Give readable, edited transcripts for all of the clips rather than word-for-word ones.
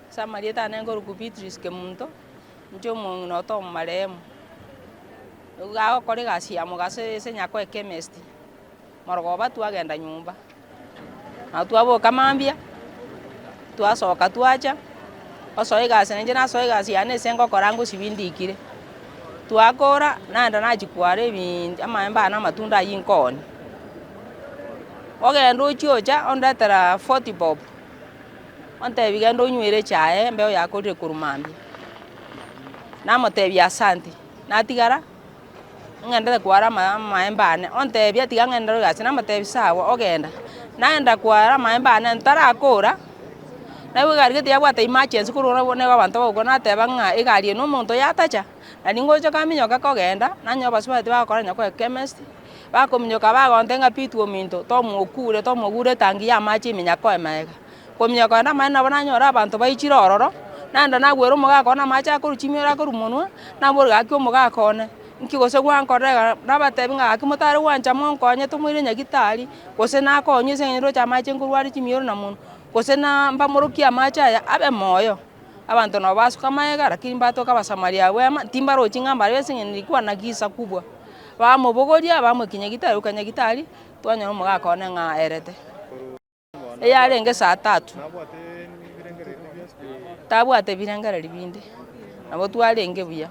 Samarieta nengo Beatrice Kemunto njo mung'ino to marehemu uga okore gasi ya mugase senyako chemist morogoba twagenda nyumba na twaboka mambia twasoka twacha osoe gasi nje nasoe gasi yane sengo korango sibindikire twakora nanda nachikware binti amaemba na matunda yinkoni ogenda ochiocha ondetera 40 bob ontebi gendo nywere chae mbeo yakorire kurumambia namotebi asante natigara ngende kwara maemba ane ontebi atiga ngende gasi namotebi sawa ogenda naenda kwara maemba ane ntarakora nawe gari gete yabwata emergency kurona bone abantu bako nateba ng'a igari no muntu yatacha na ningocho kaminyoka kogenda nanyoba sibati bakora nyako chemist bakominyoka bagontenga pitu minto tomogure tangi ya machi minyako emega komnyoka na mana bananyora abantu baichira ororo nanda nagwero mugako na macha akuruchimira kurumunwa naboro gakyo mugakone nkigose gwankorega nabatebi ng'a akimotare wancha monkonye tumwire nyagitari gose nakonye sengero cha mache ngurwari chimioro na muno gose na mbamorokia macha ya abe moyo abantu no basuka maega lakini batoka basamaria wema timbaro chingamba bese nilikuwa na gisa kubwa bamubogoria bamukinya gitari ukanya gitari twanya no mugakone ng'a erete eyarenge saa 3 tabwate birengera libinde nabo twarenge buya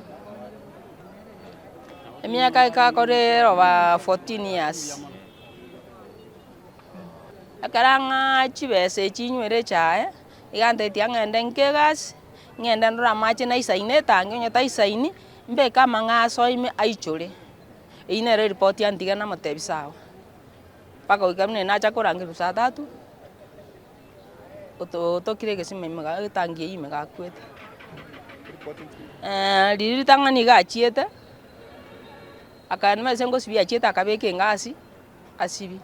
emiaka ikakore roba 14 years akaranga chibese chinywere chae igante tiangende nkegas ngenda ndora machi na isaine tangi nyota isaini mbe kama ngaso ime aichore ine report yantiga na motebi sawa paka ukamne na chakorange saa 3 otokire gesime mga tangi ime gakwete riri tangani gachiete akanime sengo sibi achiete akabeke ngasi asibi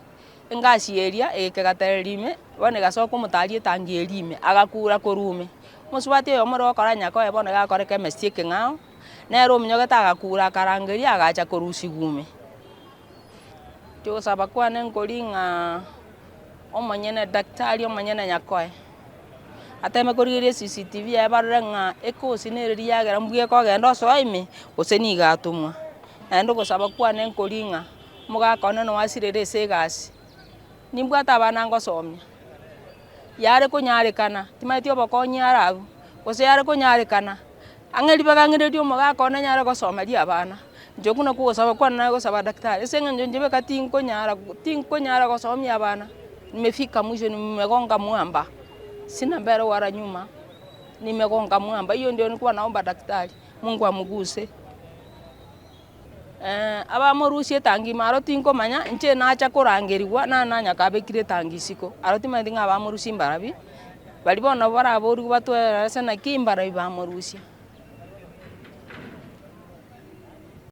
ngasi eria ekegaterime bone gasoko mutarie tangi erime agakura korume musubati yo moro koranya ko ebone gakore chemist keng'ao nero mnyogeta agakura karangeria agacha korusigume tio sabakwa nenkoringa omanyene daktari omanyene nyakoe ateme korigerie CCTV yabarenga ekosi nereri yagera mbuge ko genda soime oseni gatumwa endo gosaba kwa nenkoringa mugakone no wasirere segasi nimbwata abana ngosomia yare kunyarekana timaitio bokonyara abu gose yare kunyarekana ang'eri bagang'ererio mugakone nyare gosomeria abana njokuna kugosaba kwa na gosaba daktari senga njonjebe tinkonyara gosomia abana nimefika mwisho nimegonga mwamba sina mbele wala nyuma nimegonga mwamba hiyo ndio nilikuwa naomba daktari Mungu amguse abamurusie tangi maro tinko manya nche nacha kurangeriwa na nanya kabekire tangi siko aroti mandinga abamurusi mbarabi balibona bara boru batwera sana kimbara bamurusia